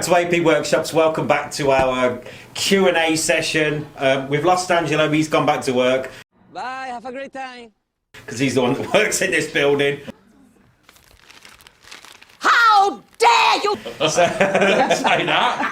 to AP Workshops. Welcome back to our Q&A session. We've lost Angelo, he's gone back to work. Bye, have a great time. Because he's the one that works in this building. How dare you! Don't say that.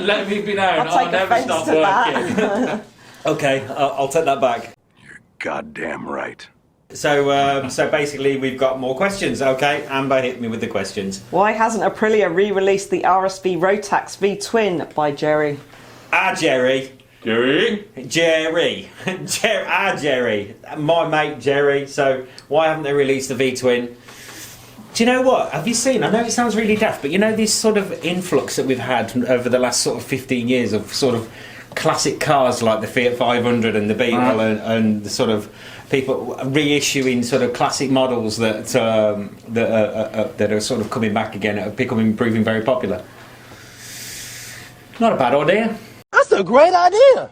Let me be known, I'll never stop working. Okay, I'll take that back. You're goddamn right. So basically we've got more questions. Okay, Amber, hit me with the questions. Why hasn't Aprilia re-released the RSV Rotax V-twin by Jerry? Jerry. Jerry? Jerry. Jerry. My mate Jerry. So why haven't they released the V-twin? Do you know what? Have you seen? I know it sounds really daft, but you know this sort of influx that we've had over the last sort of 15 years of sort of classic cars like the Fiat 500 and the Beetle and the sort of people reissuing sort of classic models that are sort of coming back again, are proving very popular. Not a bad idea. That's a great idea.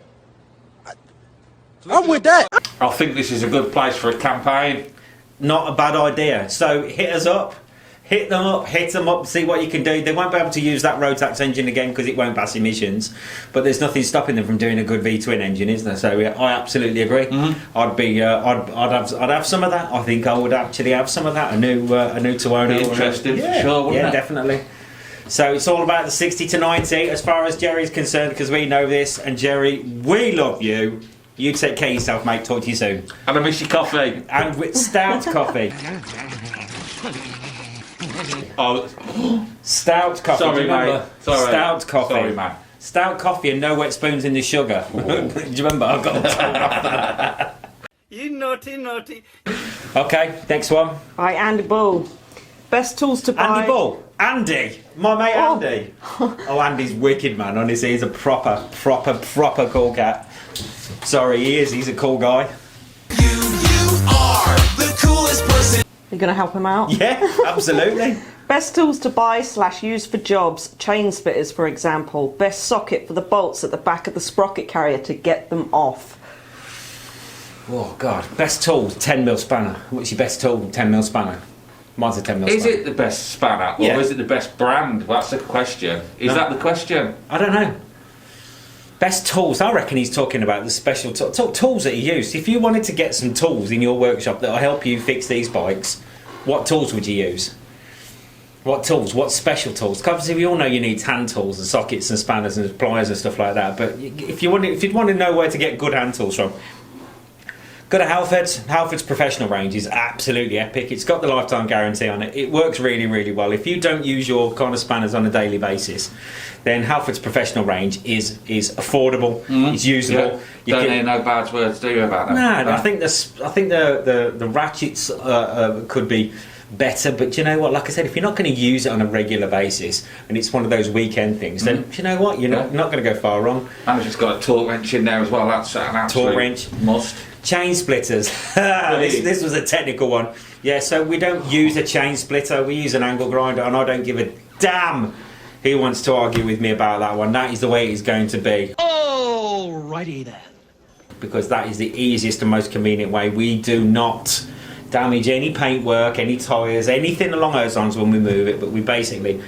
I'm with that. I think this is a good place for a campaign. Not a bad idea. So hit us up. Hit them up, see what you can do. They won't be able to use that Rotax engine again because it won't pass emissions, but there's nothing stopping them from doing a good V-twin engine, is there? So I absolutely agree. I'd have some of that. I think I would actually have some of that. A new Tuono. Interesting, for sure, wouldn't it? Definitely. So it's all about the 60 to 90 as far as Jerry's concerned, because we know this. And Jerry, we love you. You take care of yourself, mate. Talk to you soon. And I miss your coffee. And with stout coffee. Oh, stout coffee. Sorry, mate. Sorry. Stout coffee. Sorry, mate. Stout coffee and no wet spoons in the sugar. Do you remember? I got that. You naughty. Okay, next one. Right, Andy Bull. Best tools to buy. Andy Bull. Andy. My mate Andy. Oh, Andy's wicked, man. Honestly, he's a proper cool cat. Sorry, he is. He's a cool guy. You are the coolest person. You're going to help him out? Yeah, absolutely. Best tools to buy / use for jobs. Chain splitters, for example. Best socket for the bolts at the back of the sprocket carrier to get them off. Oh, God. Best tool, 10mm spanner. What's your best tool, 10mm spanner? Mine's a 10mm spanner. Is it the best spanner or is it the best brand? That's the question. Is that the question? I don't know. Best tools, I reckon he's talking about the special tools that he used. If you wanted to get some tools in your workshop that will help you fix these bikes, what tools would you use? What tools? What special tools? Because obviously we all know you need hand tools and sockets and spanners and pliers and stuff like that. But if you'd want to know where to get good hand tools from, go to Halford's. Halford's professional range is absolutely epic. It's got the lifetime guarantee on it. It works really, really well. If you don't use your kind of spanners on a daily basis, then Halford's professional range is affordable. It's usable. Yeah. Don't hear no bad words, do you, about that? No, I think the ratchets could be better, but you know what? Like I said, if you're not going to use it on a regular basis and it's one of those weekend things, then you know what? You're not going to go far wrong. And it's just got a torque wrench in there as well. That's an absolute torque wrench must. Chain splitters. This was a technical one. Yeah, so we don't use a chain splitter, we use an angle grinder, and I don't give a damn who wants to argue with me about that one. That is the way it's going to be. Alrighty then. Because that is the easiest and most convenient way. We do not damage any paintwork, any tyres, anything along those lines when we move it, but we basically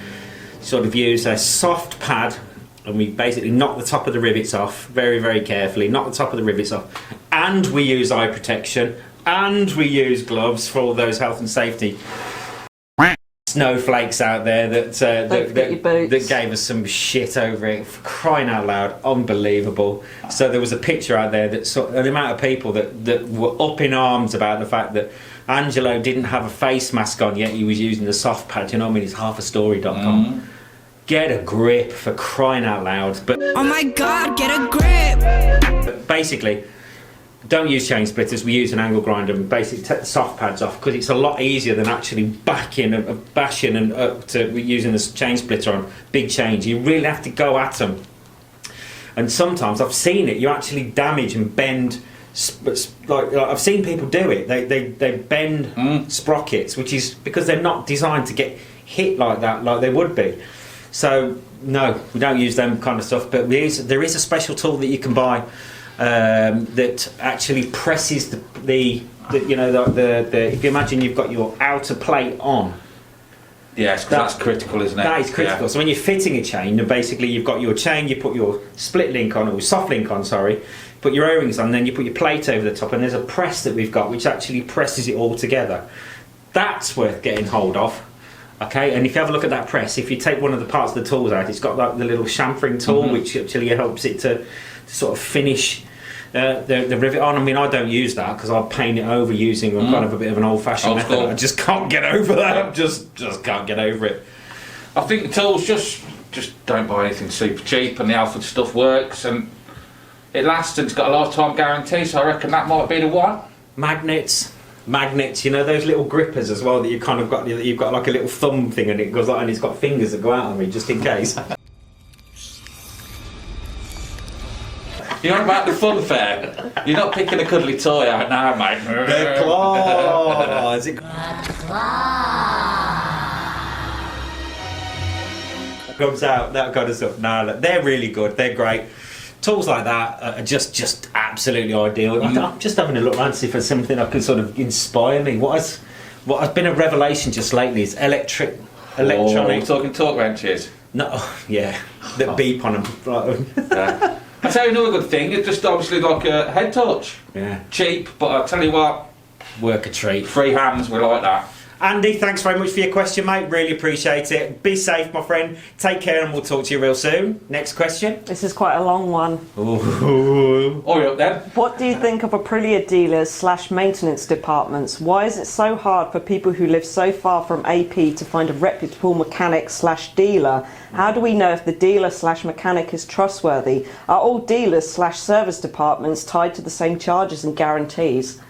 sort of use a soft pad and we basically knock the top of the rivets off very, very carefully, knock the top of the rivets off, and we use eye protection, and we use gloves for all those health and safety snowflakes out there that gave us some shit over it, for crying out loud. Unbelievable. So there was a picture out there that the amount of people that were up in arms about the fact that Angelo didn't have a face mask on yet he was using the soft pad. You know what I mean? It's halfastory.com. Get a grip, for crying out loud. But oh my God, get a grip. But basically, don't use chain splitters. We use an angle grinder and basically take the soft pads off, because it's a lot easier than actually bashing and up to using the chain splitter on big chains. You really have to go at them. And sometimes I've seen it. You actually damage and bend. Like I've seen people do it. They bend sprockets, which is because they're not designed to get hit like that, like they would be. So no, we don't use them kind of stuff. But there is a special tool that you can buy that actually presses the if you imagine you've got your outer plate on, Yes, because that's critical, isn't it? That is critical. Yeah. So when you're fitting a chain, then basically you've got your chain, you put your split link on, or soft link on, sorry, put your O-rings on, then you put your plate over the top, and there's a press that we've got which actually presses it all together. That's worth getting hold of. Okay, and if you have a look at that press, if you take one of the parts of the tools out, it's got like the little chamfering tool, which actually helps it to sort of finish the rivet on. I mean, I don't use that because I'll paint it over using kind of a bit of an old-fashioned Old method. school. I just can't get over that. Just can't get over it. I think the tools just don't buy anything super cheap, and the Alfred stuff works and it lasts and it's got a lifetime guarantee. So I reckon that might be the one. Magnets, you know those little grippers as well that you kind of got. You've got like a little thumb thing, and it goes like, and it's got fingers that go out on me just in case. You're on about the fun fair. You're not picking a cuddly toy out now, mate. The claws. Comes out, that kind of stuff. No, look, they're really good. They're great. Tools like that are just absolutely ideal. I'm just having a look around to see if there's something that can sort of inspire me. What has been a revelation just lately is electronic. We're talking torque wrenches. No, yeah, that beep on them. Yeah. I'll tell you another good thing. It's just obviously like a head touch. Yeah, Cheap, but I'll tell you what, work a treat. free hands, we like that. Andy, thanks very much for your question, mate. Really appreciate it. Be safe, my friend. Take care, and we'll talk to you real soon. Next question. This is quite a long one. Ooh. Hurry up then. What do you think of Aprilia dealers / maintenance departments? Why is it so hard for people who live so far from AP to find a reputable mechanic / dealer? How do we know if the dealer / mechanic is trustworthy? Are all dealers / service departments tied to the same charges and guarantees?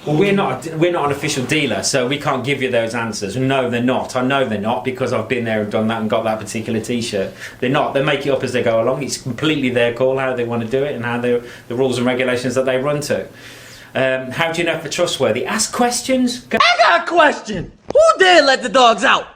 Well, we're not an official dealer, so we can't give you those answers. No, they're not. I know they're not because I've been there and done that and got that particular T-shirt. They're not. They make it up as they go along. It's completely their call how they want to do it and how the rules and regulations that they run to. How do you know if they're trustworthy? Ask questions. I got a question. Who dare let the dogs out?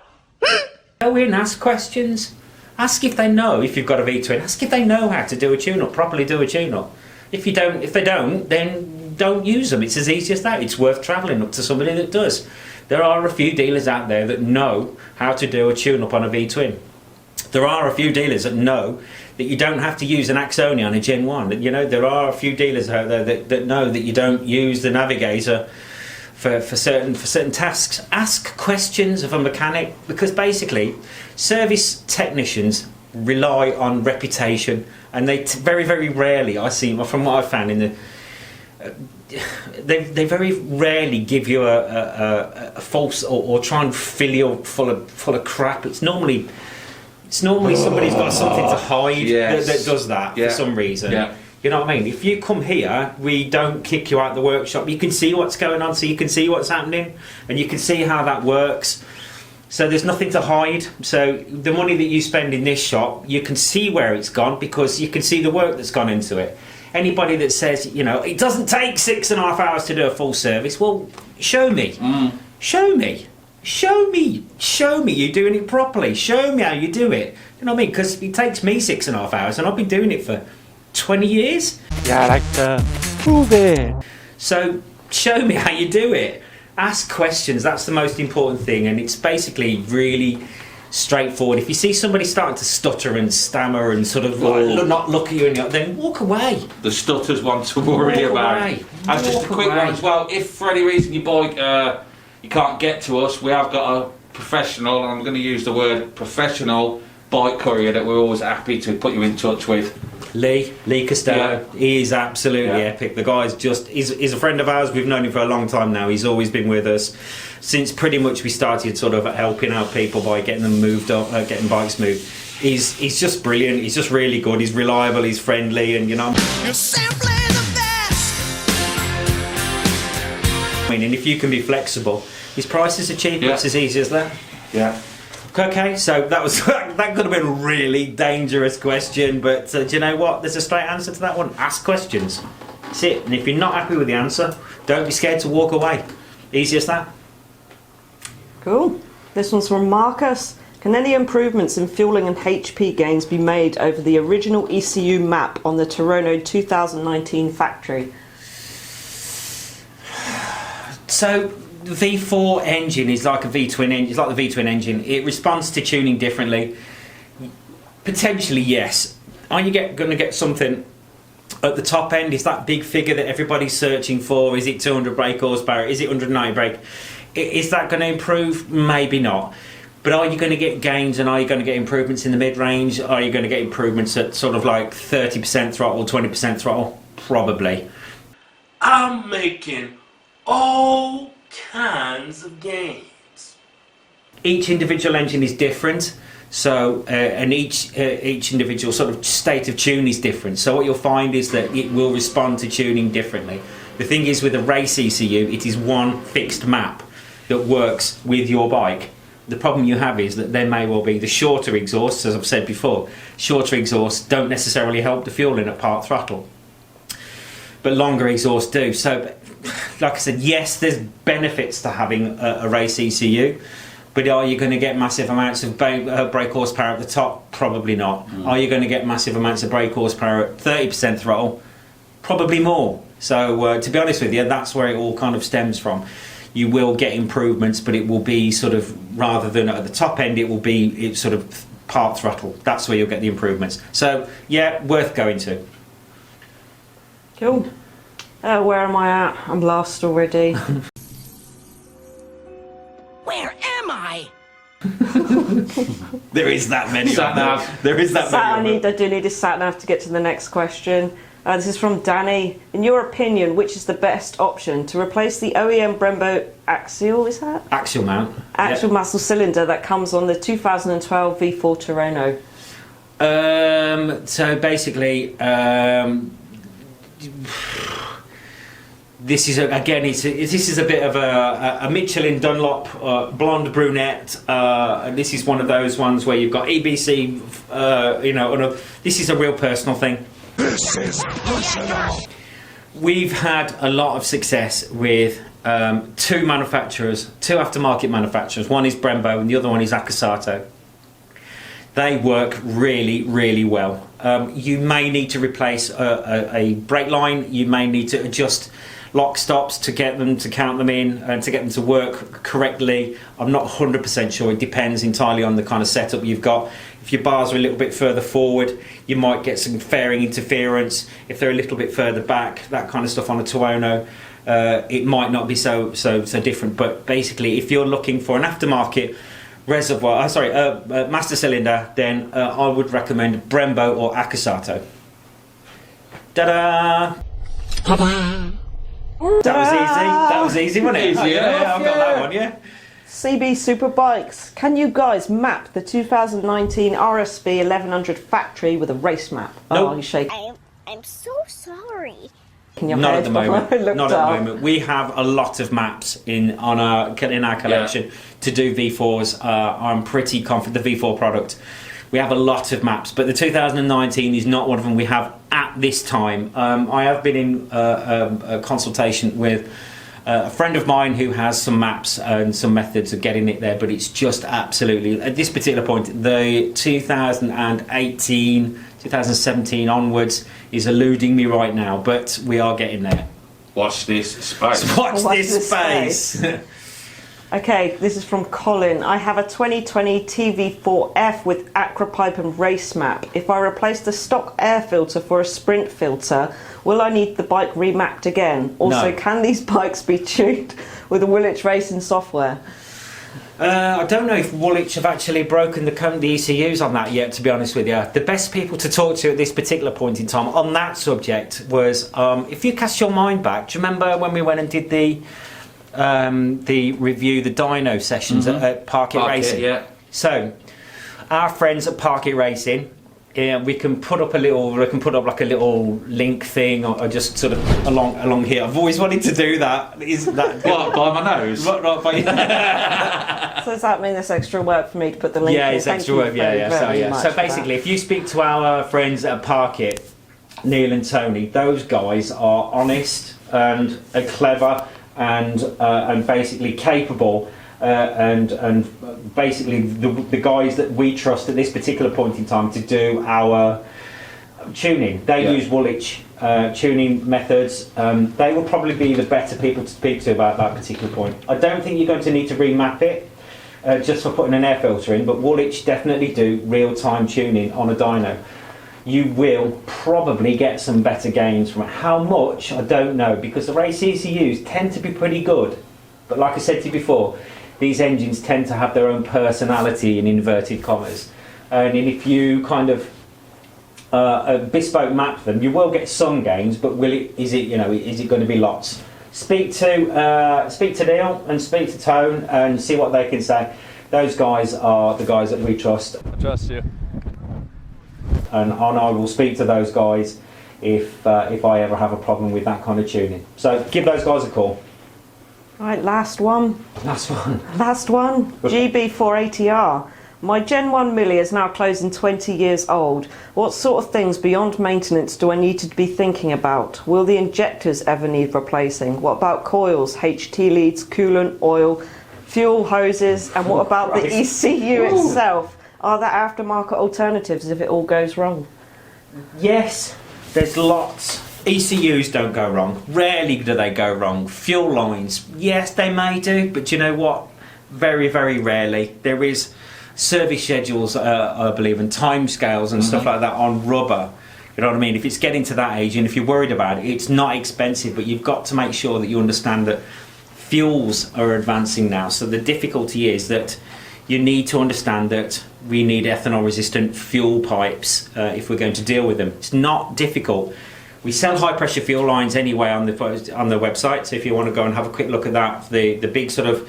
Go in, ask questions. Ask if they know if you've got a V-twin. Ask if they know how to do a tune-up, properly do a tune-up. If they don't, then don't use them. It's as easy as that. It's worth travelling up to somebody that does. There are a few dealers out there that know how to do a tune-up on a V-twin. There are a few dealers that know that you don't have to use an Axoni on a Gen 1. You know, there are a few dealers out there that know that you don't use the navigator for certain tasks. Ask questions of a mechanic, because basically service technicians rely on reputation, and they very, very rarely, I see from what I've found in the they very rarely give you a false or try and fill you full of crap. It's normally somebody's got something to hide. Yes. that does that for some reason. Yeah. You know what I mean? If you come here, we don't kick you out of the workshop. You can see what's going on, so you can see what's happening, and you can see how that works. So there's nothing to hide. So the money that you spend in this shop, you can see where it's gone because you can see the work that's gone into it. Anybody that says, you know, it doesn't take 6.5 hours to do a full service, well, show me. Show me. Show me you're doing it properly. Show me how you do it. You know what I mean? Because it takes me 6.5 hours and I've been doing it for 20 years. Yeah, I like to prove it. So show me how you do it. Ask questions. That's the most important thing, and it's basically really straightforward. If you see somebody starting to stutter and stammer and sort of like, not look at you, and then walk away. The stutters want to worry about. And just a quick one as well. If for any reason your bike you can't get to us, we have got a professional, and I'm going to use the word professional bike courier that we're always happy to put you in touch with. Lee Costello, Yeah. he is absolutely epic. The guy's he's a friend of ours. We've known him for a long time now. He's always been with us since pretty much we started sort of helping out people by getting them moved up, getting bikes moved. He's just brilliant. He's just really good. He's reliable. He's friendly, and you know. You're simply the best. I mean, and if you can be flexible, his prices are cheap. Yeah. It's as easy as that. Yeah. Okay, so that was that could have been a really dangerous question, but do you know what? There's a straight answer to that one. Ask questions. That's it. And if you're not happy with the answer, don't be scared to walk away. Easy as that. Cool. This one's from Marcus. Can any improvements in fueling and HP gains be made over the original ECU map on the Toronto 2019 factory? So the V4 engine is like a V-twin engine. It's like the V-twin engine. It responds to tuning differently. Potentially, yes. Are you going to get something at the top end? Is that big figure that everybody's searching for? Is it 200 brake horsepower? Is it 190 brake? Is that going to improve? Maybe not. But are you going to get gains, and are you going to get improvements in the mid-range? Are you going to get improvements at sort of like 30% throttle, 20% throttle? Probably. I'm making all kinds of gains. Each individual engine is different, so and each individual sort of state of tune is different. So what you'll find is that it will respond to tuning differently. The thing is, with a race ECU, it is one fixed map that works with your bike. The problem you have is that there may well be the shorter exhausts, as I've said before. Shorter exhausts don't necessarily help the fueling at part throttle, but longer exhausts do. So, like I said, yes, there's benefits to having a race ECU, but are you going to get massive amounts of brake horsepower at the top? Probably not. Are you going to get massive amounts of brake horsepower at 30% throttle? Probably more. So, to be honest with you, that's where it all kind of stems from. You will get improvements, but it will be sort of, rather than at the top end, it's sort of part throttle. That's where you'll get the improvements. So, yeah, worth going to. Cool. Where am I at? I'm lost already. Where am I? There is that many. Sat nav. There is that many. I do need a sat nav to get to the next question. This is from Danny. In your opinion, which is the best option to replace the OEM Brembo axial? Is that Axial mount. axial Yeah. muscle cylinder that comes on the 2012 V4 Terrano? So basically, this is this is a bit of a Michelin Dunlop blonde brunette. This is one of those ones where you've got EBC. This is a real personal thing. This is personal. We've had a lot of success with two aftermarket manufacturers. One is Brembo and the other one is Akasato. They work really, really well. You may need to replace a brake line. You may need to adjust lock stops to get them to count them in and to get them to work correctly. I'm not 100% sure. It depends entirely on the kind of setup you've got. If your bars are a little bit further forward, you might get some fairing interference. If they're a little bit further back, that kind of stuff on a Tuono, it might not be so different. But basically, if you're looking for an aftermarket master cylinder, then I would recommend Brembo or Akasato. Ta-da! That was easy, wasn't it? Easy, Yeah, I've got that one, yeah. CB Superbikes, can you guys map the 2019 RSB 1100 factory with a race map? Nope. Oh, you shake. I'm so sorry. Your Not head at the moment. before I looked Not at up. the moment. We have a lot of maps in our collection to do V4s. I'm pretty confident the V4 product. We have a lot of maps, but the 2019 is not one of them we have at this time. I have been in a consultation with a friend of mine who has some maps and some methods of getting it there, but it's just absolutely, at this particular point, the 2018, 2017 onwards is eluding me right now, but we are getting there. Watch this space. Watch this space. Okay, this is from Colin. I have a 2020 TV4F with Acropipe and race map. If I replace the stock air filter for a sprint filter, will I need the bike remapped again? Also, No. can these bikes be tuned with the Woolwich racing software? I don't know if Woolwich have actually broken the ECUs on that yet, to be honest with you. The best people to talk to at this particular point in time on that subject was, if you cast your mind back, do you remember when we went and did the review, the dyno sessions at Park It Racing? Yeah. So, our friends at Park It Racing, we can put up like a little link thing, or just sort of along here. I've always wanted to do that. Is that What, by my nose? Right by So does that mean there's extra work for me to put the link in? Yeah, it's Thank extra you work. very, Yeah. very much So for that. basically, if you speak to our friends at Park It, Neil and Tony, those guys are honest and clever and basically capable. And basically the guys that we trust at this particular point in time to do our tuning. They use Woolwich tuning methods. They will probably be the better people to speak to about that particular point. I don't think you're going to need to remap it just for putting an air filter in, but Woolwich definitely do real-time tuning on a dyno. You will probably get some better gains from it. How much, I don't know, because the race ECUs tend to be pretty good. But like I said to you before, these engines tend to have their own personality in inverted commas. And if you kind of bespoke map them, you will get some gains, but is it going to be lots? Speak to Neil and speak to Tone and see what they can say. Those guys are the guys that we trust. I trust you. And I will speak to those guys if I ever have a problem with that kind of tuning. So give those guys a call. Right, last one. Last one. Last one. GB480R. My Gen 1 Millie is now closing 20 years old. What sort of things beyond maintenance do I need to be thinking about? Will the injectors ever need replacing? What about coils, HT leads, coolant, oil, fuel hoses? And what about the ECU itself? Are there aftermarket alternatives if it all goes wrong? Yes, there's lots. ECUs don't go wrong. Rarely do they go wrong. Fuel lines, yes, they may do, but you know what? Very, very rarely. There is service schedules, I believe, and timescales and stuff like that on rubber. You know what I mean? If it's getting to that age and if you're worried about it, it's not expensive, but you've got to make sure that you understand that fuels are advancing now. So the difficulty is that you need to understand that we need ethanol resistant fuel pipes if we're going to deal with them. It's not difficult. We sell high pressure fuel lines anyway on the website, so if you want to go and have a quick look at that, the big sort of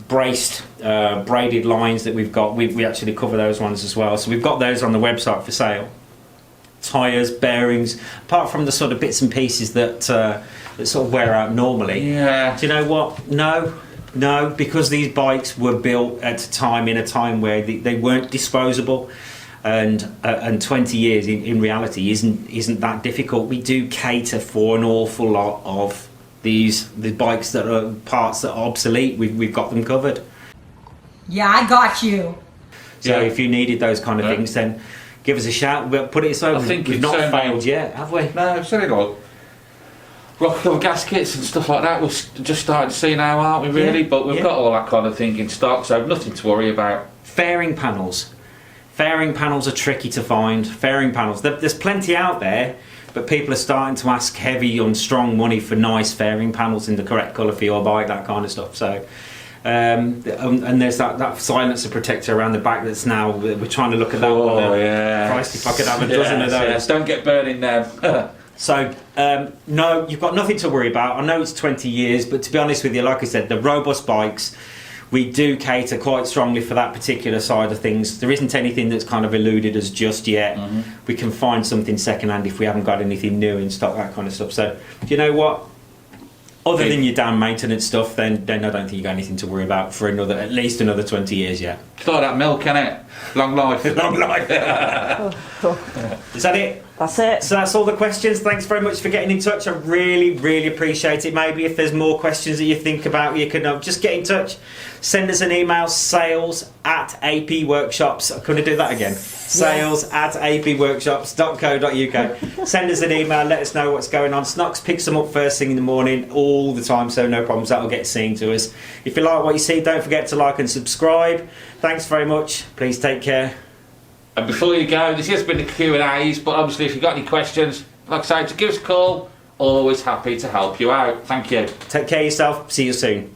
braided lines that we've got, we actually cover those ones as well. So we've got those on the website for sale. Tyres, bearings, apart from the sort of bits and pieces that sort of wear out normally. Yeah. Do you know what? No, because these bikes were built at a time where they weren't disposable. And 20 years in reality isn't that difficult. We do cater for an awful lot of the bikes that are parts that are obsolete. We've got them covered. Yeah, I got you. So if you needed those kind of things, then give us a shout. We'll put it so I think we've not failed yet, have we? No, it's only like rock cover gaskets and stuff like that. We're just starting to see now, aren't we? Really, but we've got all that kind of thing in stock, so nothing to worry about. Fairing panels. Fairing panels are tricky to find. Fairing panels. There's plenty out there, but people are starting to ask heavy and strong money for nice fairing panels in the correct colour for your bike, that kind of stuff. So, and there's that silencer protector around the back that's now, we're trying to look at that one. Oh, yeah. Christ, if I could have a dozen of those. Yes. Don't get burning them. So, no, you've got nothing to worry about. I know it's 20 years, but to be honest with you, like I said, the robust bikes, we do cater quite strongly for that particular side of things. There isn't anything that's kind of eluded us just yet. We can find something secondhand if we haven't got anything new in stock, that kind of stuff. So, do you know what? Other than your damn maintenance stuff, then I don't think you've got anything to worry about for at least another 20 years yet. It's like that milk, innit? Long life. Long life. Is that it? That's it. So that's all the questions. Thanks very much for getting in touch. I really, really appreciate it. Maybe if there's more questions that you think about, you can just get in touch. Send us an email, sales@apworkshops. I couldn't do that again. Sales@apworkshops.co.uk. Send us an email, let us know what's going on. Snox picks them up first thing in the morning all the time, so no problems. That'll get seen to us. If you like what you see, don't forget to like and subscribe. Thanks very much. Please take care. And before you go, this has been the Q&A's, but obviously if you've got any questions, like I say, just give us a call. Always happy to help you out. Thank you. Take care of yourself. See you soon.